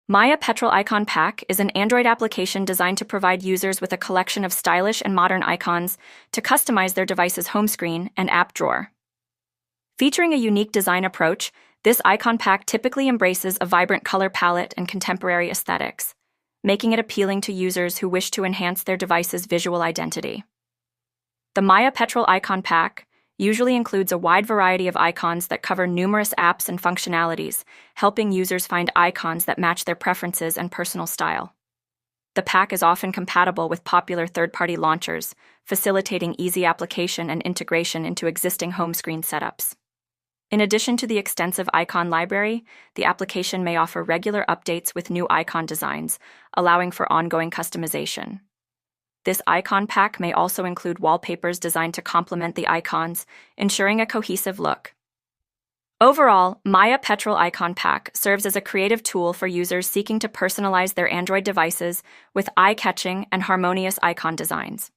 Maya Petrol Icon Pack is an Android application designed to provide users with a collection of stylish and modern icons to customize their device's home screen and app drawer. Featuring a unique design approach, this icon pack typically embraces a vibrant color palette and contemporary aesthetics, making it appealing to users who wish to enhance their device's visual identity. The Maya Petrol Icon Pack usually includes a wide variety of icons that cover numerous apps and functionalities, helping users find icons that match their preferences and personal style. The pack is often compatible with popular third-party launchers, facilitating easy application and integration into existing home screen setups. In addition to the extensive icon library, the application may offer regular updates with new icon designs, allowing for ongoing customization. This icon pack may also include wallpapers designed to complement the icons, ensuring a cohesive look. Overall, Maya Petrol Icon Pack serves as a creative tool for users seeking to personalize their Android devices with eye-catching and harmonious icon designs.